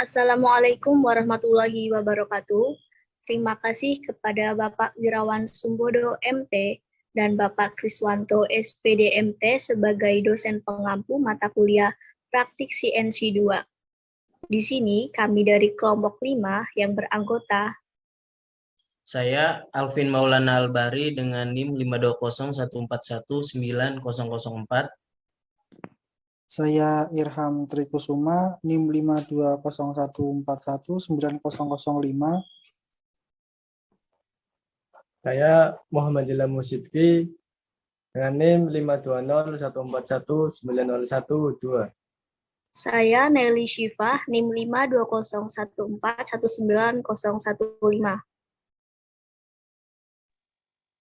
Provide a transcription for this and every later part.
Assalamualaikum warahmatullahi wabarakatuh. Terima kasih kepada Bapak Wirawan Sumbodo MT dan Bapak Kriswanto SPD MT sebagai dosen pengampu mata kuliah praktik CNC 2. Di sini kami dari kelompok 5 yang beranggota. Saya Alvin Maulana Albari dengan NIM 52014190004. Saya Irham Trikusuma, NIM 52014190005. Saya Muhammad Ilham Musidki dengan NIM 52014190112. Saya Nelly Syifah, NIM 52014190015.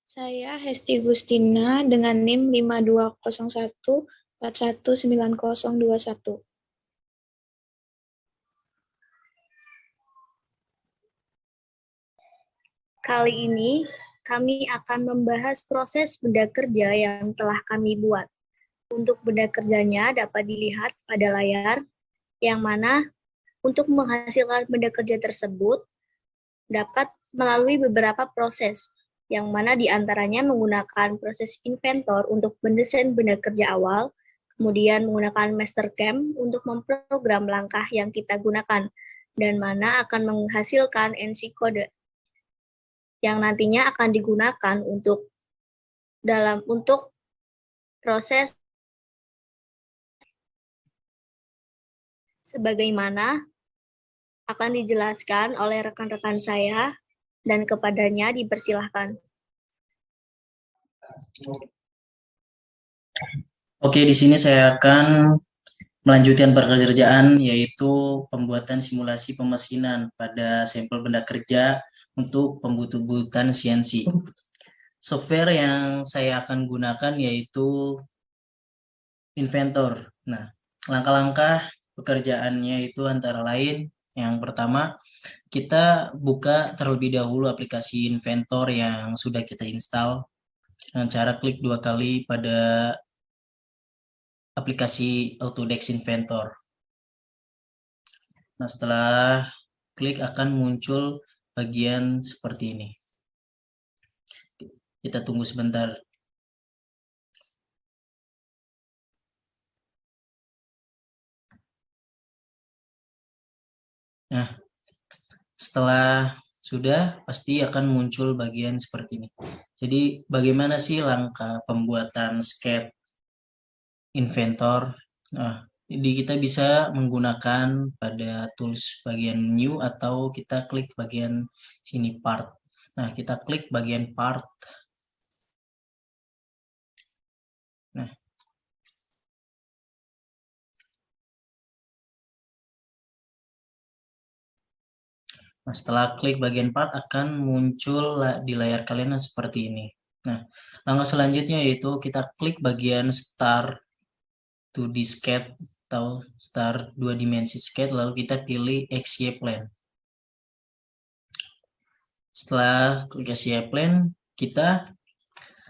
Saya Hesti Gustina dengan NIM 5201419021. Kali ini kami akan membahas proses benda kerja yang telah kami buat. Untuk benda kerjanya dapat dilihat pada layar, yang mana untuk menghasilkan benda kerja tersebut dapat melalui beberapa proses, yang mana diantaranya menggunakan proses inventor untuk mendesain benda kerja awal, kemudian menggunakan Mastercam untuk memprogram langkah yang kita gunakan, dan mana akan menghasilkan NC code yang nantinya akan digunakan untuk proses sebagaimana akan dijelaskan oleh rekan-rekan saya dan kepadanya dipersilahkan. Oke, di sini saya akan melanjutkan pekerjaan yaitu pembuatan simulasi pemesinan pada sampel benda kerja untuk pembuat-buatan CNC. Software yang saya akan gunakan yaitu Inventor. Nah, langkah-langkah pekerjaannya itu antara lain, yang pertama, kita buka terlebih dahulu aplikasi Inventor yang sudah kita install dengan cara klik 2 kali pada aplikasi Autodesk Inventor. Nah, setelah klik akan muncul bagian seperti ini. Kita tunggu sebentar. Nah, setelah sudah pasti akan muncul bagian seperti ini. Jadi bagaimana sih langkah pembuatan sketch Inventor? Nah, jadi kita bisa menggunakan pada tools bagian new atau kita klik bagian sini part. Nah, kita klik bagian part. Nah, setelah klik bagian part akan muncul di layar kalian seperti ini. Nah, langkah selanjutnya yaitu kita klik bagian Start 2D Sketch atau Start 2 dimensi Sketch, lalu kita pilih XY Plane. Setelah klik XY Plane, kita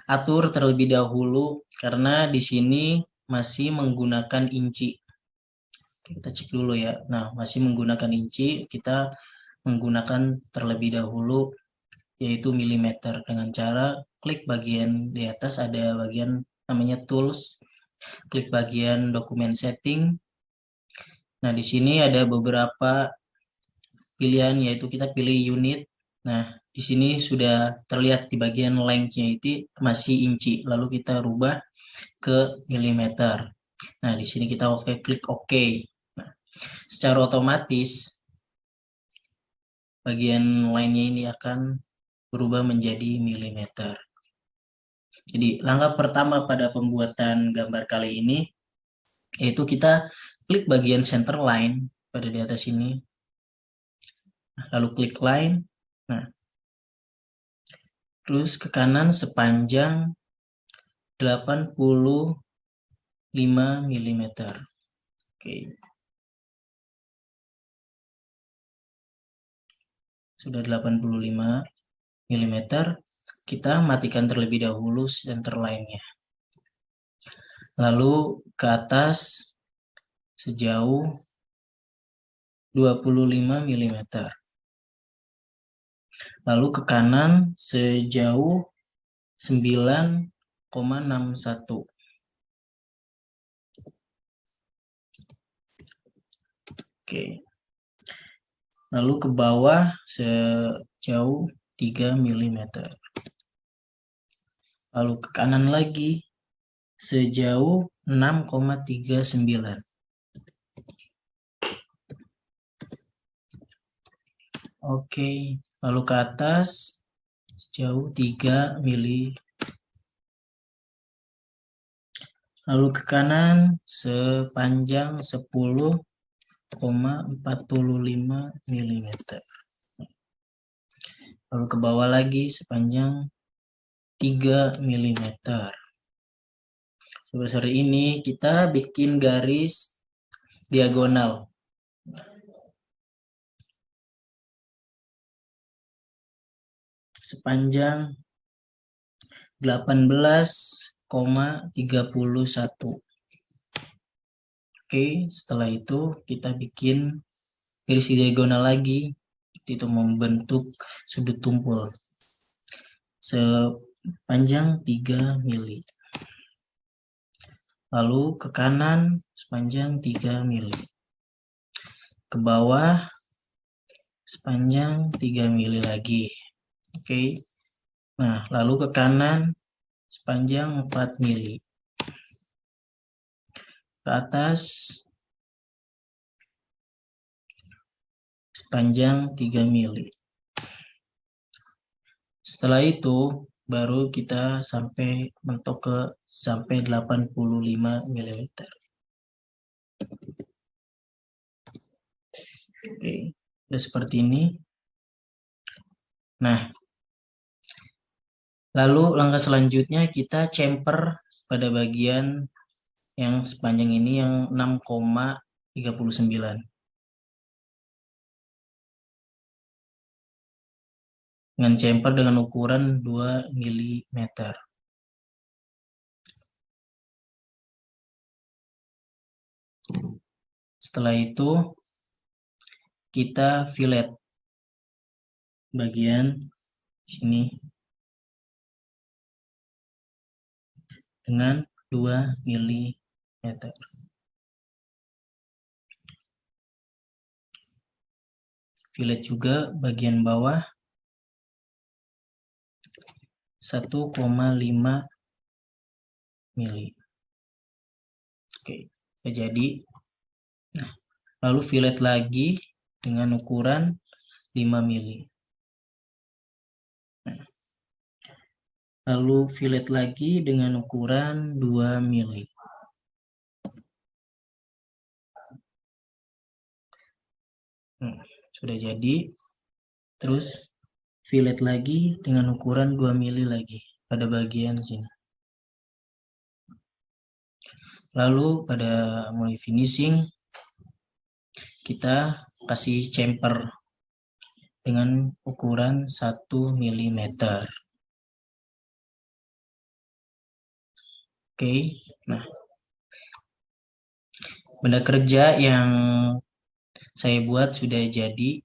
atur terlebih dahulu karena di sini masih menggunakan inci. Kita cek dulu ya. Nah, masih menggunakan inci, kita menggunakan terlebih dahulu yaitu milimeter dengan cara klik bagian di atas ada bagian namanya tools, klik bagian dokumen setting. Nah, di sini ada beberapa pilihan yaitu kita pilih unit. Nah, di sini sudah terlihat di bagian length-nya itu masih inci, lalu kita rubah ke milimeter. Nah, di sini kita klik OK. Nah, secara otomatis bagian lainnya ini akan berubah menjadi milimeter. Jadi langkah pertama pada pembuatan gambar kali ini yaitu kita klik bagian center line pada di atas ini. Nah, lalu klik line. Nah, terus ke kanan sepanjang 85 mm. Oke. Sudah 85 mm, kita matikan terlebih dahulu center line-nya. Lalu ke atas sejauh 25 mm. Lalu ke kanan sejauh 9,61. Oke. Lalu ke bawah sejauh 3 mm. Lalu ke kanan lagi sejauh 6,39. Oke, lalu ke atas sejauh 3 mm. Lalu ke kanan sepanjang 10,45 mm. Lalu ke bawah lagi sepanjang 3 mm. Sebesar ini kita bikin garis diagonal. Sepanjang 18,31. Oke, setelah itu kita bikin garis diagonal lagi, itu membentuk sudut tumpul sepanjang 3 mm. Lalu ke kanan sepanjang 3 mm. Ke bawah sepanjang 3 mm lagi. Oke. Nah, lalu ke kanan sepanjang 4 mm. Ke atas sepanjang 3 mm. Setelah itu baru kita sampai mentok ke sampai 85 mm. Oke, udah seperti ini. Nah, lalu langkah selanjutnya kita chamfer pada bagian yang sepanjang ini yang 6,39. Dengan chamfer dengan ukuran 2 mm. Setelah itu kita fillet bagian sini dengan 2 mm. Fillet juga bagian bawah 1,5 mm. Oke, jadi nah, lalu fillet lagi dengan ukuran 5 mm. Nah, lalu fillet lagi dengan ukuran 2 mm. Sudah jadi. Terus fillet lagi dengan ukuran 2 mm lagi pada bagian sini. Lalu pada mulai finishing kita kasih chamfer dengan ukuran 1 mm. Oke, nah benda kerja yang saya buat sudah jadi.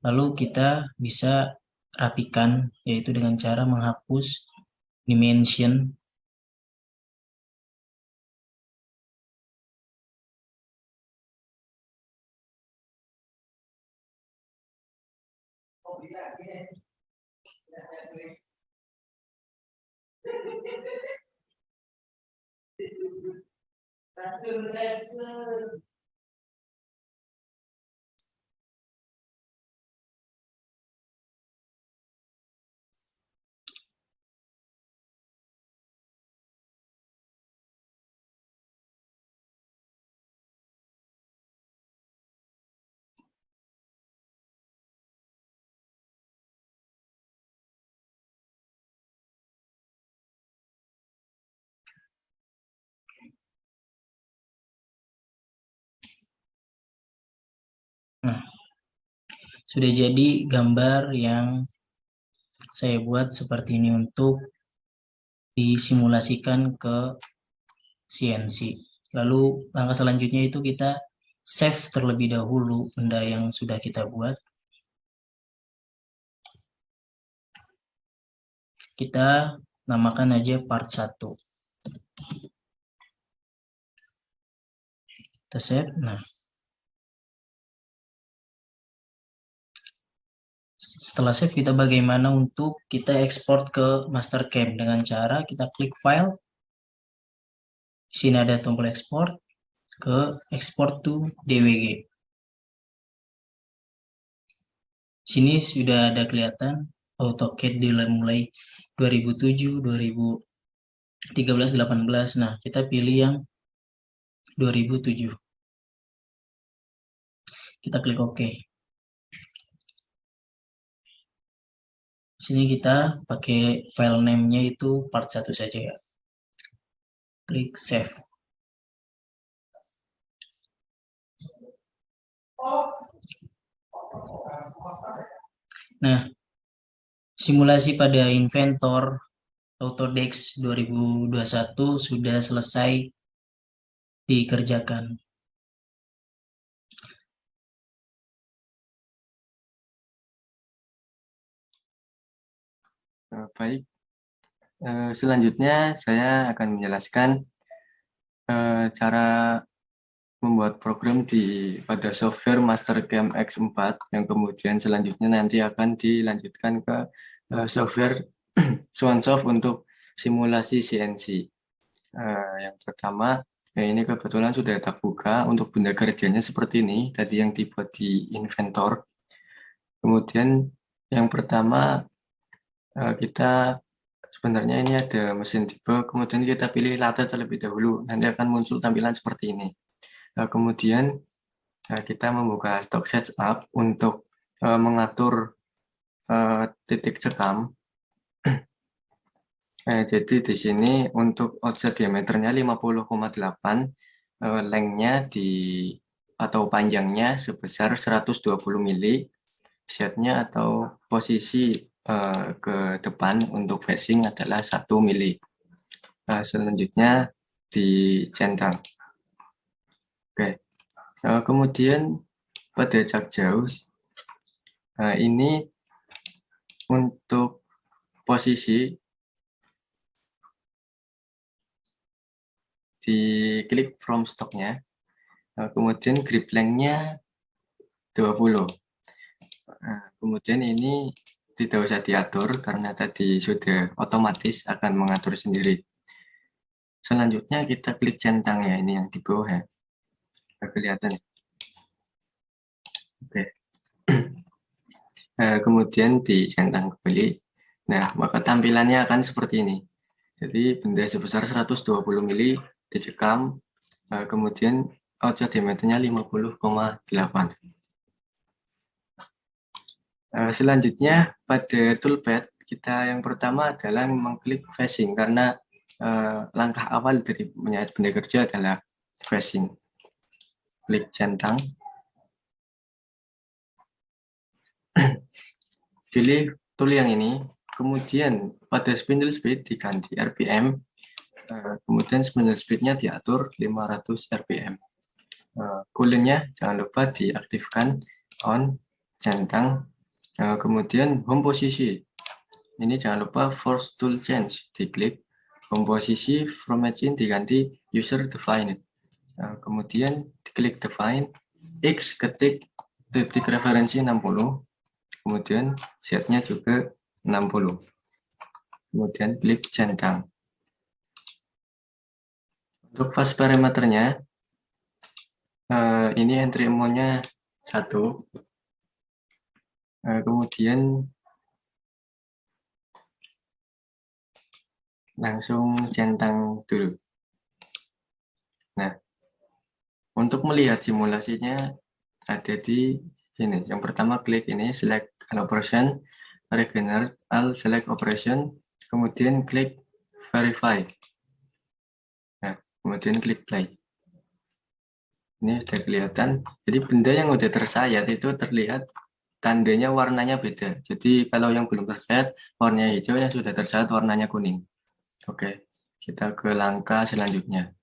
Lalu kita bisa rapikan, yaitu dengan cara menghapus dimension. Nah, sudah jadi gambar yang saya buat seperti ini untuk disimulasikan ke CNC. Lalu langkah selanjutnya itu kita save terlebih dahulu benda yang sudah kita buat. Kita namakan aja part 1. Kita save. Nah, setelah save, kita bagaimana untuk kita ekspor ke Mastercam dengan cara kita klik file. Di sini ada tombol ekspor, ke export to DWG. Sini sudah ada kelihatan AutoCAD mulai 2007, 2013, 18. Nah, kita pilih yang 2007. Kita klik OK. Sini kita pakai file name-nya itu part 1 saja ya. Klik save. Nah, simulasi pada Inventor Autodesk 2021 sudah selesai dikerjakan. Baik, selanjutnya saya akan menjelaskan cara membuat program pada software Mastercam X4 yang kemudian selanjutnya nanti akan dilanjutkan ke software Swansoft untuk simulasi CNC. Yang pertama, ini kebetulan sudah terbuka untuk benda kerjanya seperti ini, tadi yang dibuat di Inventor. Kemudian yang pertama, kita sebenarnya ini ada mesin debug, kemudian kita pilih latte terlebih dahulu, nanti akan muncul tampilan seperti ini. Kemudian kita membuka stock setup untuk mengatur titik cekam. Jadi di sini untuk offset diameternya 50,8, lengthnya atau panjangnya sebesar 120 mili, setnya atau posisi ke depan untuk facing adalah 1 mili. Selanjutnya dicentang. Oke. Kemudian pada jarak jauh, ini untuk posisi diklik from stocknya, kemudian grip length-nya 20. Kemudian ini tidak usah diatur karena tadi sudah otomatis akan mengatur sendiri. Selanjutnya kita klik centang ya, ini yang di bawah ya. Kelihatan ya. Oke. Kemudian dicentang kembali. Nah, maka tampilannya akan seperti ini. Jadi benda sebesar 120 mili dicekam, kemudian offset diameternya 50,8. Selanjutnya pada toolpad kita yang pertama adalah mengklik facing karena langkah awal dari menyayat benda kerja adalah facing. Klik centang. Pilih tool yang ini, kemudian pada spindle speed diganti RPM, kemudian spindle speed-nya diatur 500 RPM. Cooling-nya jangan lupa diaktifkan on, centang. Kemudian home posisi, ini jangan lupa force tool change, diklik. Home posisi from machine diganti user define. Kemudian diklik define, X ketik titik referensi 60, kemudian Z-nya juga 60. Kemudian klik centang. Untuk fast parameternya, ini entry amount-nya 1. Kemudian langsung centang dulu. Nah, untuk melihat simulasinya ada di sini. Yang pertama klik ini select all operation, regenerate all select operation, kemudian klik verify. Nah, kemudian klik play. Ini sudah kelihatan. Jadi benda yang sudah tersayat itu terlihat tandanya warnanya beda. Jadi kalau yang belum tersayat warnanya hijau, yang sudah tersayat warnanya kuning. Oke, kita ke langkah selanjutnya.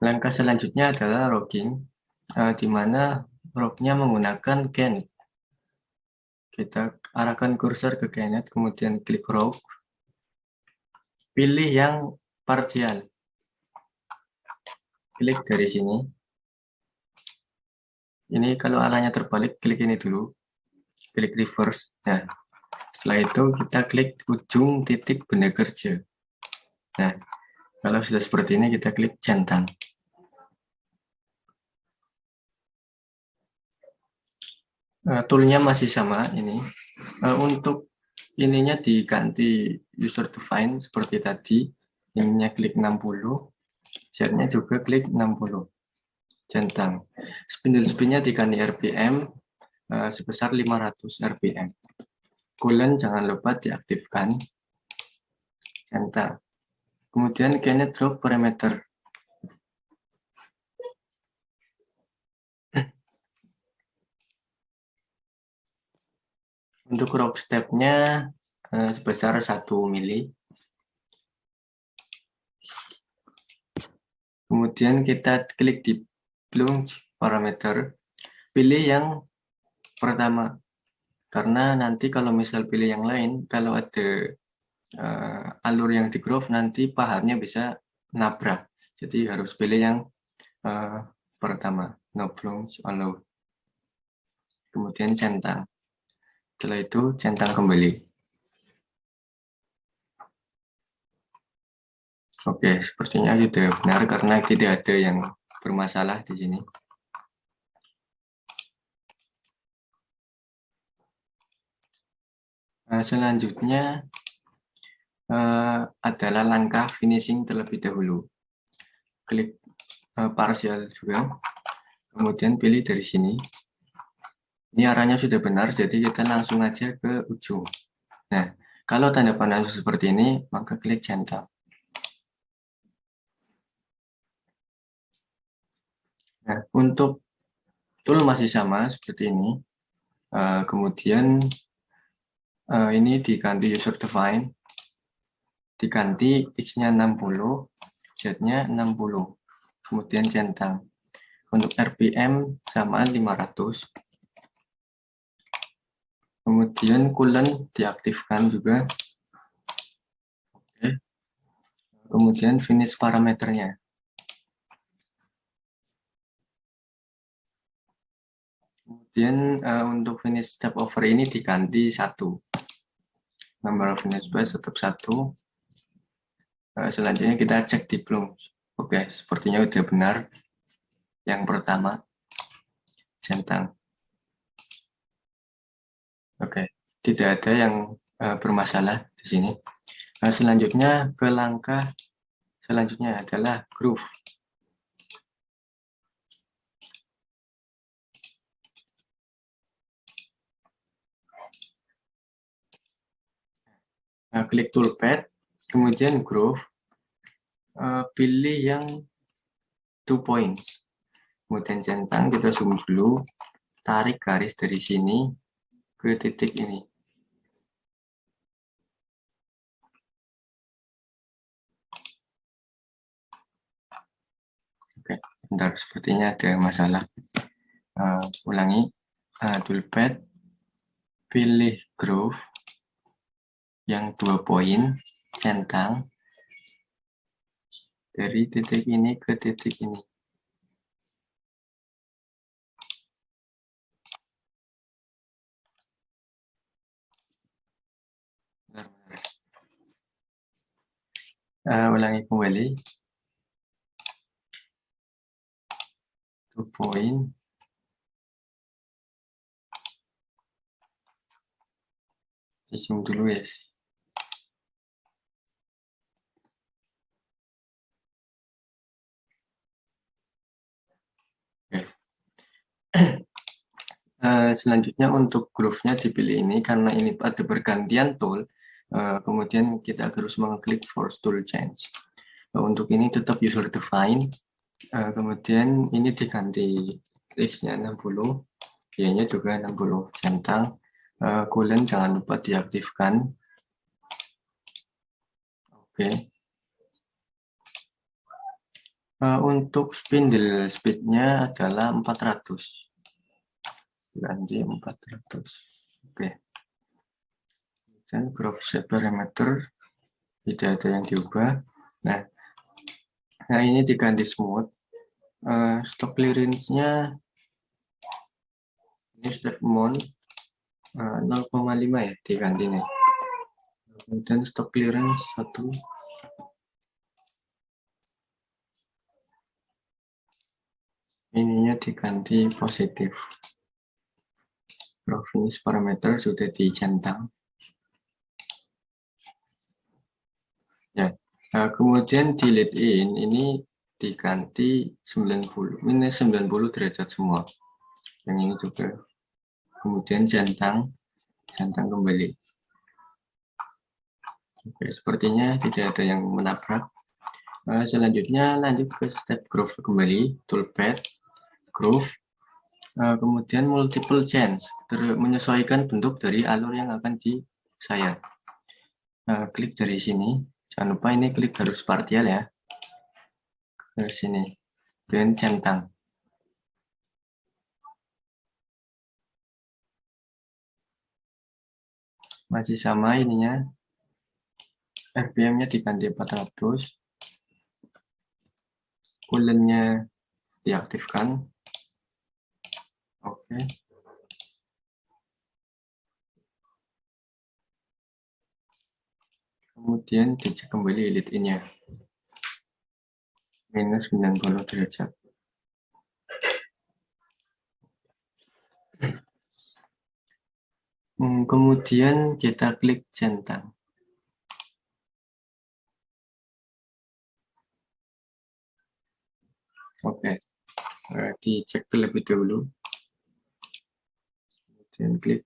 Langkah selanjutnya adalah logging, di mana lognya menggunakan Knet. Kita arahkan kursor ke Knet, kemudian klik log, pilih yang partial. Klik dari sini. Ini kalau arahnya terbalik, klik ini dulu. Klik reverse. Nah, setelah itu kita klik ujung titik benda kerja. Nah, kalau sudah seperti ini, kita klik centang. Toolnya masih sama ini. Untuk ininya diganti user define seperti tadi. Ininya klik 60. Z-nya juga klik 60. Centang. Spindle speed-nya diganti RPM sebesar 500 RPM. Coolant jangan lupa diaktifkan. Centang. Kemudian Knet drop parameter. Untuk rock step-nya sebesar 1 mili. Kemudian kita klik di plunge parameter. Pilih yang pertama. Karena nanti kalau misal pilih yang lain, kalau ada alur yang di groove, nanti pahamnya bisa nabrak. Jadi harus pilih yang pertama. No plunge allow. Kemudian centang. Setelah itu centang kembali. Oke, sepertinya sudah benar karena tidak ada yang bermasalah di sini. Selanjutnya adalah langkah finishing terlebih dahulu. Klik partial juga, kemudian pilih dari sini. Ini arahnya sudah benar, jadi kita langsung aja ke ujung. Nah, kalau tanda panah seperti ini, maka klik centang. Nah, untuk tool masih sama seperti ini. Kemudian ini diganti user define, diganti X-nya 60, Z-nya 60, kemudian centang. Untuk RPM sama 500. Kemudian coolant diaktifkan juga. Oke. Kemudian finish parameternya. Kemudian untuk finish step over ini diganti 1. Number of finish pass tetap 1. Selanjutnya kita cek di plunge. Oke, sepertinya sudah benar. Yang pertama, centang. Oke, tidak ada yang bermasalah di sini. Selanjutnya ke langkah selanjutnya adalah groove. Klik toolpad, kemudian groove, pilih yang 2 points. Kemudian centang, kita zoom dulu, tarik garis dari sini ke titik ini. Oke, bentar, sepertinya ada masalah. Ulangi, toolpad, pilih groove, yang 2 poin, centang, dari titik ini ke titik ini. Ulangi kembali. 2 poin. Zoom dulu ya. Selanjutnya untuk groove-nya dipilih ini karena ini ada pergantian tool, kemudian kita harus mengklik force tool change. Untuk ini tetap user define, kemudian ini diganti X-nya 60, Y-nya juga 60, centang, coolant jangan lupa diaktifkan. Oke. Untuk spindle speed-nya adalah 400. Ganti 400. Oke. Dan graph shape parameter tidak ada yang diubah. Nah ini diganti smooth. Stock clearance-nya ini step mount 0,5 ya diganti nih. Kemudian stock clearance 1. Ininya diganti positif. Graph finish parameter sudah dicentang. Ya. Nah, kemudian di lead in ini diganti 90. Ini 90 derajat semua. Yang ini juga. Kemudian centang kembali. Oke, sepertinya tidak ada yang menabrak. Selanjutnya lanjut ke step groove kembali, toolpad, groove, kemudian multiple change, menyesuaikan bentuk dari alur yang akan disayat. Klik dari sini, jangan lupa ini klik harus partial ya, ke sini, dan centang. Masih sama ininya, RPM-nya diganti 400, coolant-nya diaktifkan. Oke. Kemudian dicek kembali lead in-nya. Minus 90 derajat. Kemudian kita klik centang. Oke. Dicek terlebih dahulu. Kemudian klik.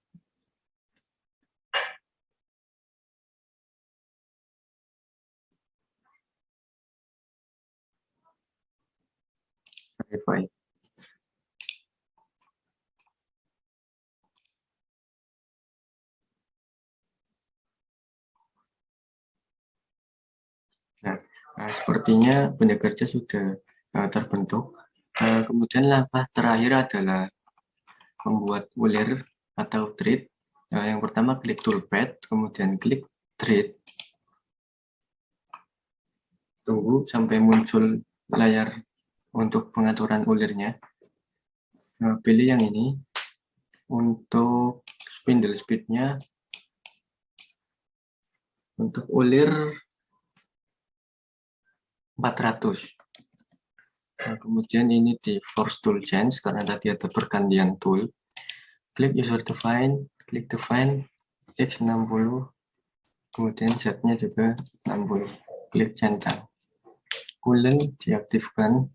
Verify. Nah, sepertinya benda kerja sudah terbentuk. Kemudian langkah terakhir adalah membuat ulir atau thread. Yang pertama klik toolpad, kemudian klik thread. Tunggu sampai muncul layar untuk pengaturan ulirnya. Pilih yang ini. Untuk spindle speed-nya, untuk ulir 400. Nah, kemudian ini di force tool change karena tadi ada pergantian tool. Klik user define, klik define X 60, kemudian Z-nya juga 60. Klik centang. Coolant diaktifkan.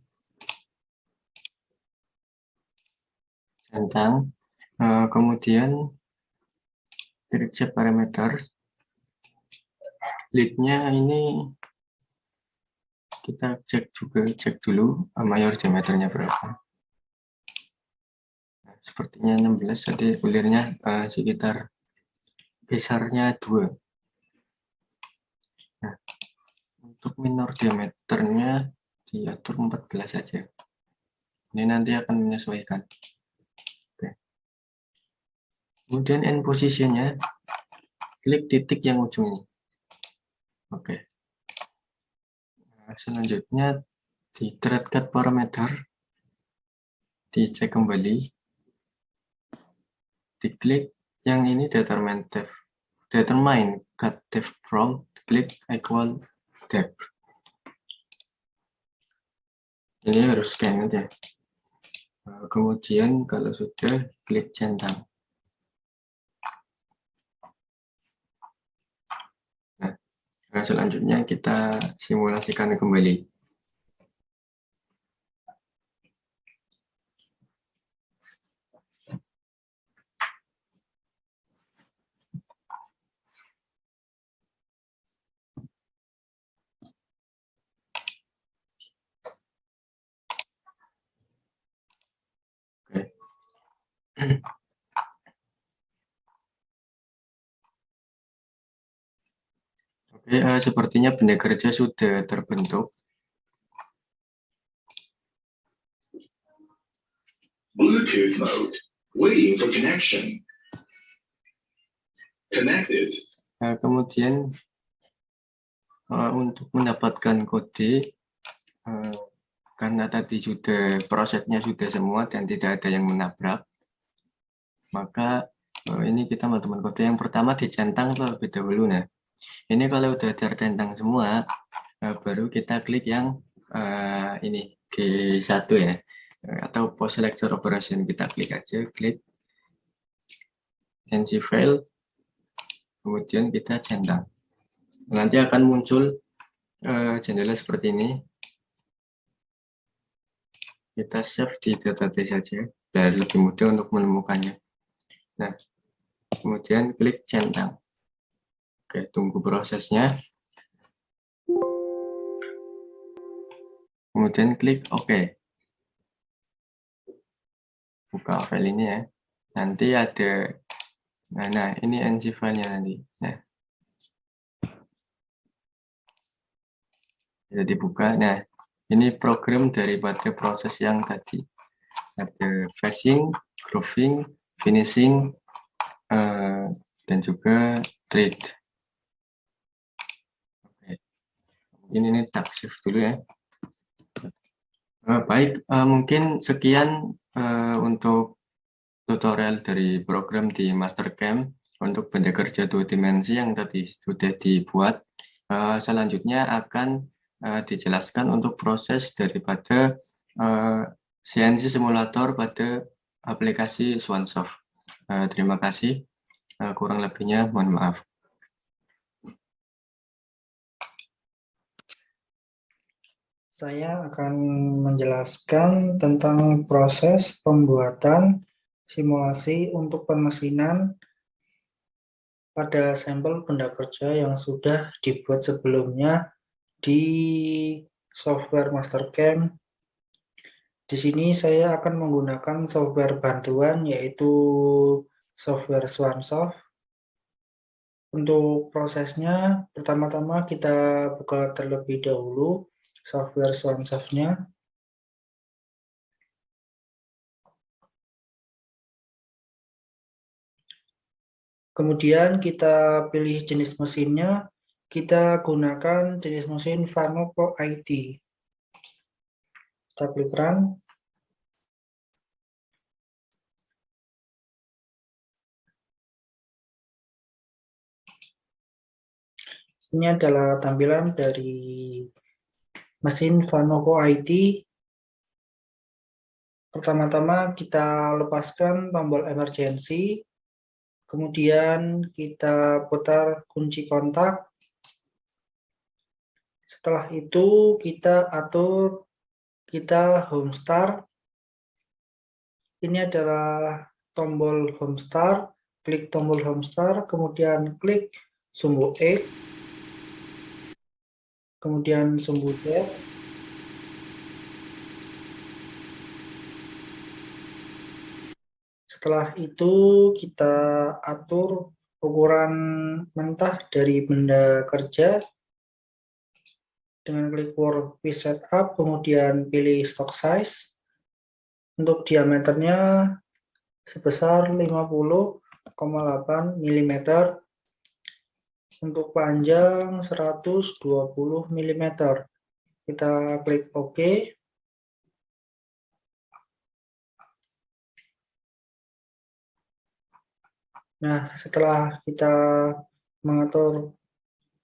Centang. Kemudian direct shape parameters. Lead-nya ini kita cek dulu mayor diameternya berapa. Nah, sepertinya 16, jadi ulirnya sekitar besarnya 2. Nah, untuk minor diameternya diatur 14 saja. Ini nanti akan menyesuaikan. Oke. Kemudian end position-nya, klik titik yang ujung ini. Oke. Nah, selanjutnya di thread cut parameter, dicek kembali, diklik yang ini determine cut depth from, klik equal depth. Ini harus scan aja. Kemudian kalau sudah, klik centang. Nah, selanjutnya kita simulasikan kembali. Oke, sepertinya benda kerja sudah terbentuk. Bluetooth mode. Waiting for connection. Connected. Kemudian untuk mendapatkan kode, karena tadi prosesnya sudah semua dan tidak ada yang menabrak, maka ini kita teman-teman kode yang pertama dicentang terlebih dahulu. Nah, ini kalau udah tercentang semua, baru kita klik yang ini G1 ya, atau post lecture operation. Kita klik aja, klik NC file, kemudian kita centang. Nanti akan muncul jendela seperti ini. Kita save di database saja biar lebih mudah untuk menemukannya. Nah, kemudian klik centang. Oke, tunggu prosesnya. Kemudian klik OK. Buka file ini ya. Nanti ada, nah ini NC file-nya nanti. Nah, bisa dibuka. Nah, ini program daripada proses yang tadi. Ada phasing, grooving, finishing, dan juga trade. Oke. Ini tak save dulu ya. Baik, mungkin sekian untuk tutorial dari program di Mastercam untuk benda kerja 2 dimensi yang tadi sudah dibuat. Selanjutnya akan dijelaskan untuk proses daripada CNC simulator pada aplikasi Swansoft. Terima kasih. Kurang lebihnya mohon maaf. Saya akan menjelaskan tentang proses pembuatan simulasi untuk pemesinan pada sampel benda kerja yang sudah dibuat sebelumnya di software Mastercam. Di sini saya akan menggunakan software bantuan yaitu software Swansoft. Untuk prosesnya, pertama-tama kita buka terlebih dahulu software Swansoft-nya. Kemudian kita pilih jenis mesinnya, kita gunakan jenis mesin Fanuc IT. Kita klik run. Ini adalah tampilan dari mesin Fanuc IT. Pertama-tama kita lepaskan tombol emergency, kemudian kita putar kunci kontak. Setelah itu kita atur home start. Ini adalah tombol home start, klik tombol home start, kemudian klik sumbu E, kemudian sumbu Z. Setelah itu kita atur ukuran mentah dari benda kerja dengan klik workpiece setup, kemudian pilih stock size. Untuk diameternya sebesar 50,8 mm. Untuk panjang 120 mm. Kita klik OK. Nah, setelah kita mengatur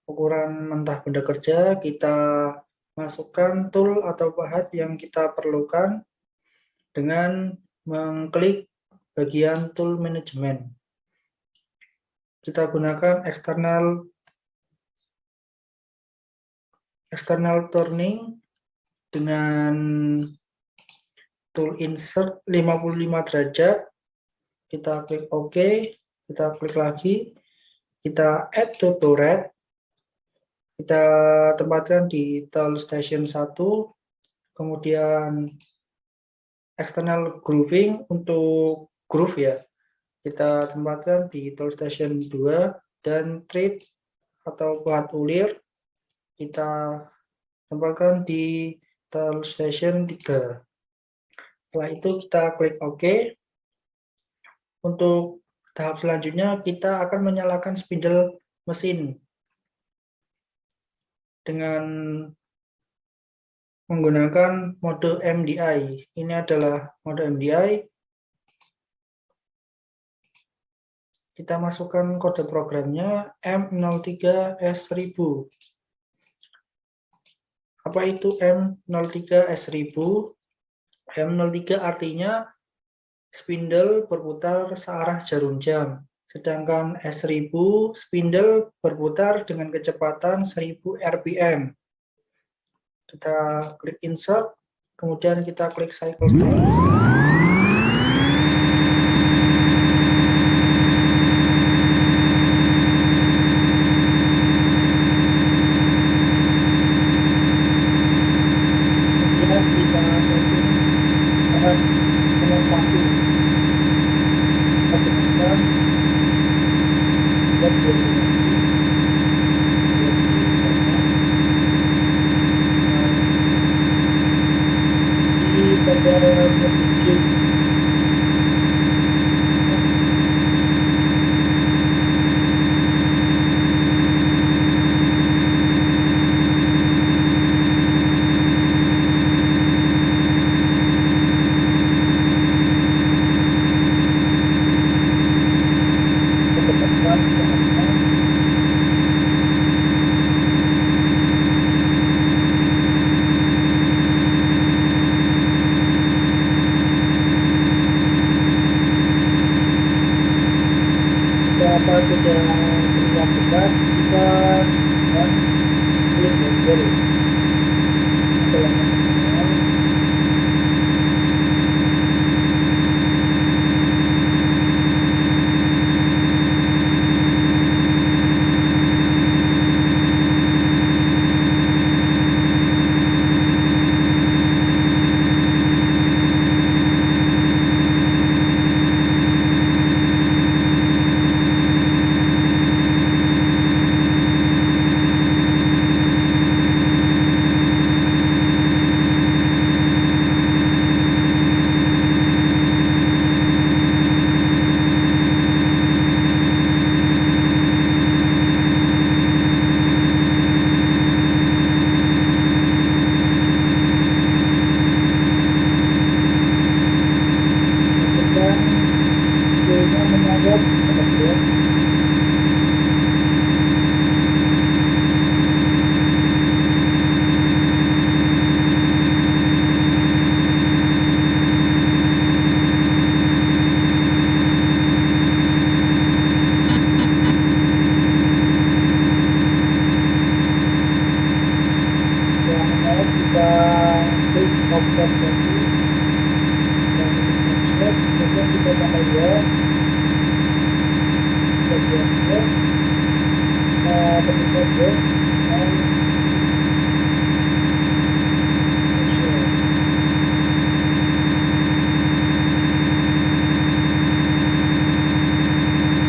ukuran mentah benda kerja, kita masukkan tool atau pahat yang kita perlukan dengan mengklik bagian tool management. Kita gunakan external turning dengan tool insert 55 derajat. Kita klik OK. Kita klik lagi, kita add to turret, kita tempatkan di tool station 1, kemudian external grooving untuk groove ya, kita tempatkan di tool station 2, dan thread atau pahat ulir kita tempatkan di tool station 3. Setelah itu kita klik OK. Untuk tahap selanjutnya kita akan menyalakan spindle mesin dengan menggunakan mode MDI. Ini adalah mode MDI. Kita masukkan kode programnya M03S1000. Apa itu M03S1000? M03 artinya spindle berputar searah jarum jam. Sedangkan S1000 spindle berputar dengan kecepatan 1000 RPM. Kita klik insert, kemudian kita klik cycle start. Kemudian kita setting tahap nomor 1. Kita gunakan buat pada musik. Apa sudah dilakukan, kita dan klik mencari. Kita klik offset satu dan offset, kemudian kita tambah ya bagiannya bentuk objek dan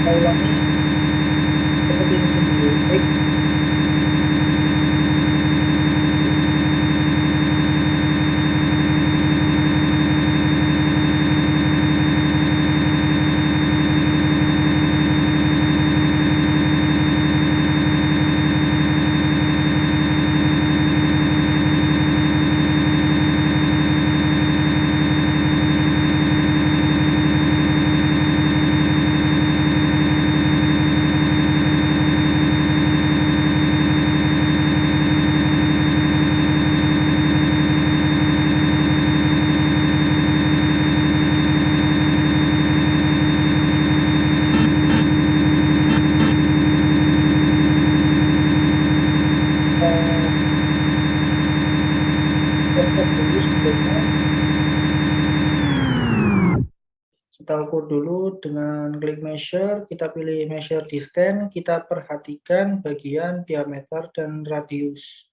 kita ulangi seperti ini sendiri X. Kita ukur dulu dengan klik measure, kita pilih measure distance, kita perhatikan bagian diameter dan radius.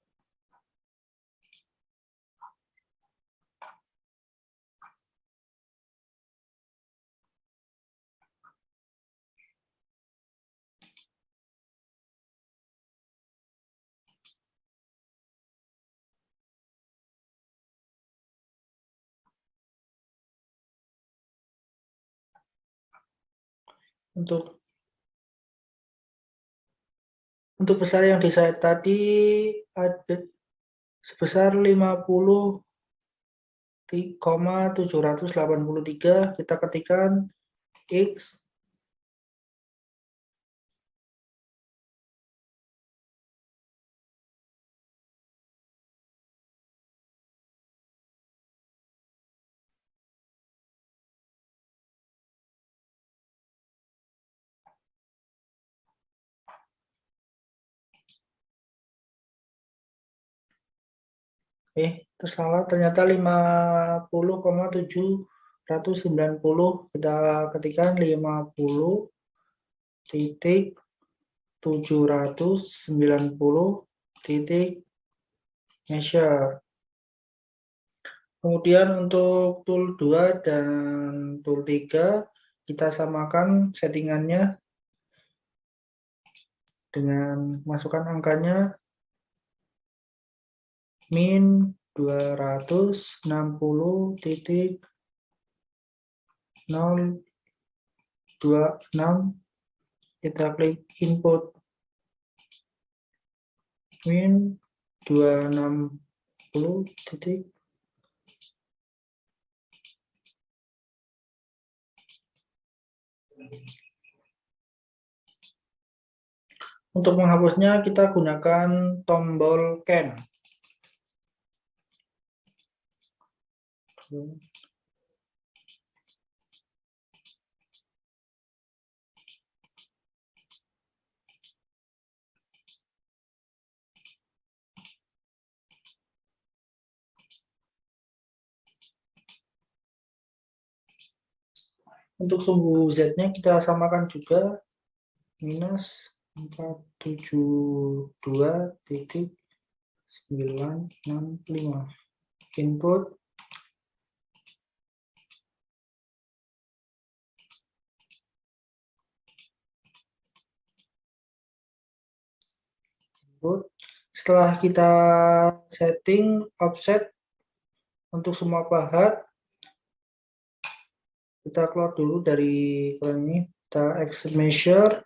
Untuk besar yang di slide tadi ada sebesar 50,783, kita ketikkan X tersalah, ternyata 50,790, kita ketikkan 50,790 titik measure. Kemudian untuk tool 2 dan tool 3 kita samakan settingannya dengan masukkan angkanya min 260.026, kita klik input min 260 titik. Untuk menghapusnya kita gunakan tombol can. Untuk sumbu Z-nya kita samakan juga minus 472.965. Input setelah kita setting offset untuk semua pahat, kita keluar dulu dari ini, kita exit measure,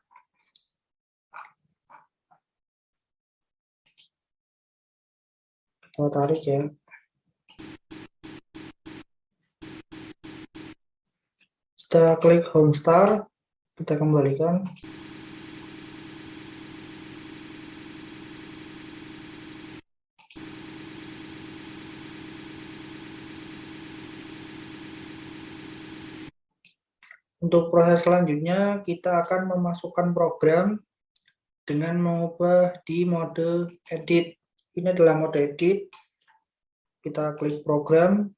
kita tarik ya, kita klik home star, kita kembalikan. Untuk proses selanjutnya, kita akan memasukkan program dengan mengubah di mode edit. Ini adalah mode edit. Kita klik program.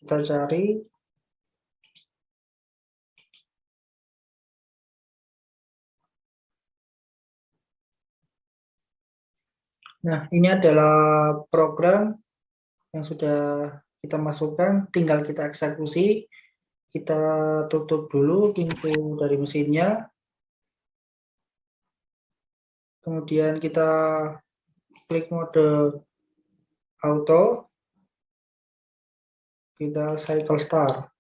Kita cari. Nah, ini adalah program yang sudah kita masukkan, tinggal kita eksekusi. Kita tutup dulu pintu dari mesinnya. Kemudian kita klik mode auto. Kita cycle start.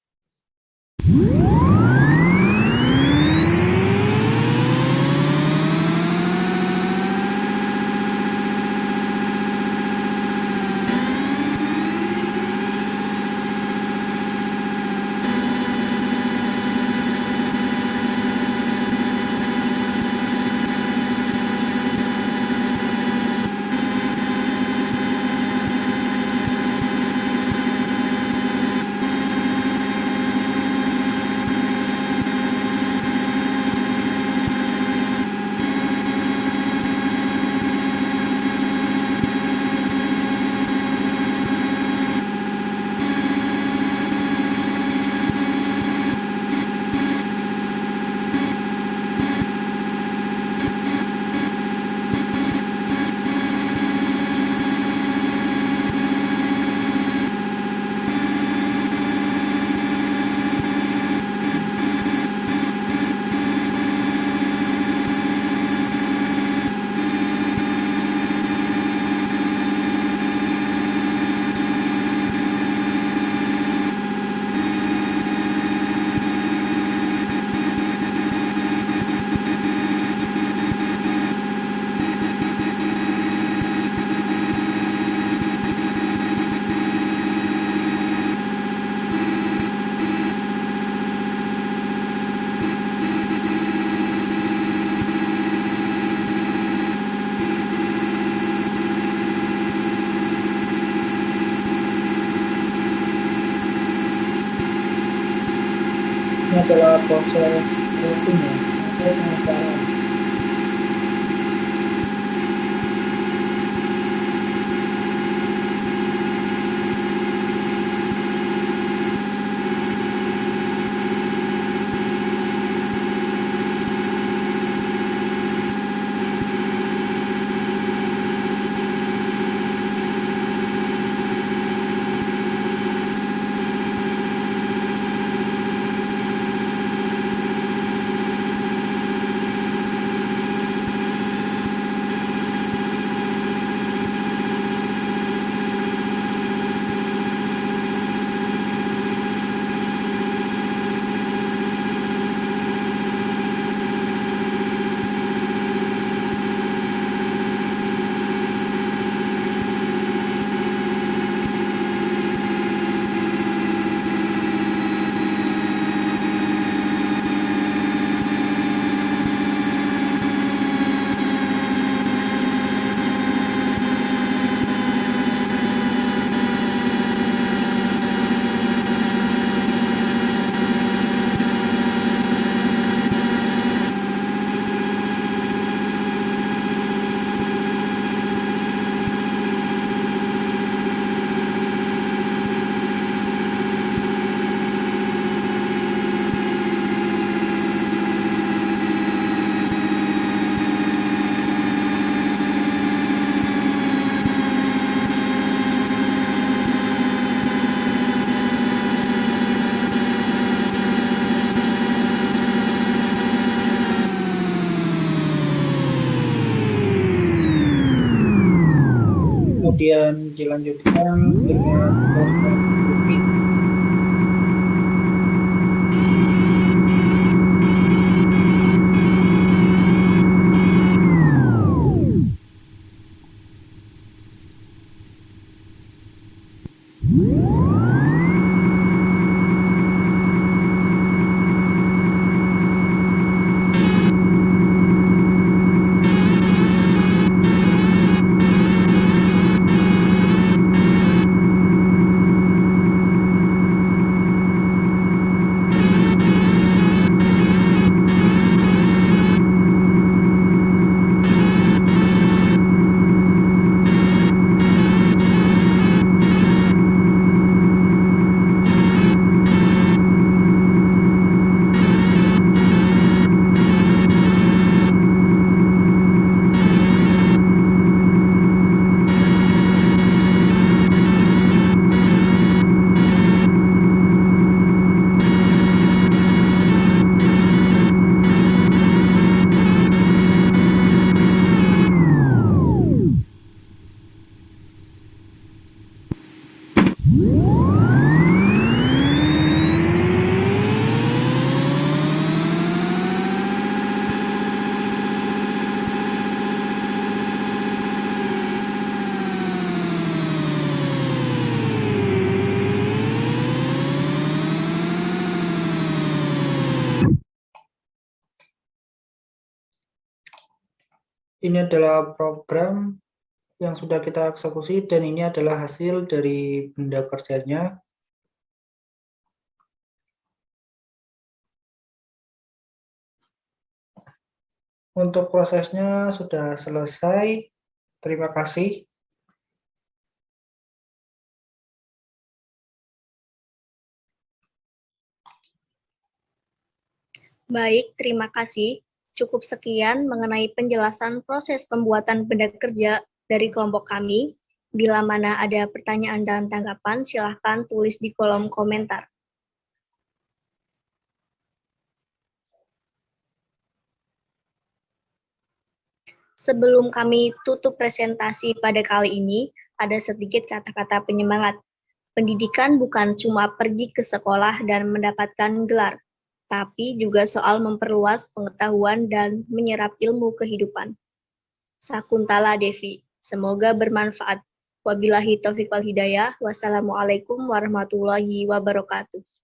Ini adalah proses rutin ya, proses pengecaran. Kemudian dilanjutkan dengan proses rutin. Ini adalah program yang sudah kita eksekusi dan ini adalah hasil dari benda kerjanya. Untuk prosesnya sudah selesai. Terima kasih. Baik, terima kasih. Cukup sekian mengenai penjelasan proses pembuatan benda kerja dari kelompok kami. Bila mana ada pertanyaan dan tanggapan, silahkan tulis di kolom komentar. Sebelum kami tutup presentasi pada kali ini, ada sedikit kata-kata penyemangat. Pendidikan bukan cuma pergi ke sekolah dan mendapatkan gelar, tapi juga soal memperluas pengetahuan dan menyerap ilmu kehidupan. Sakuntala Devi, semoga bermanfaat. Wabillahi taufiq wal hidayah. Wassalamualaikum warahmatullahi wabarakatuh.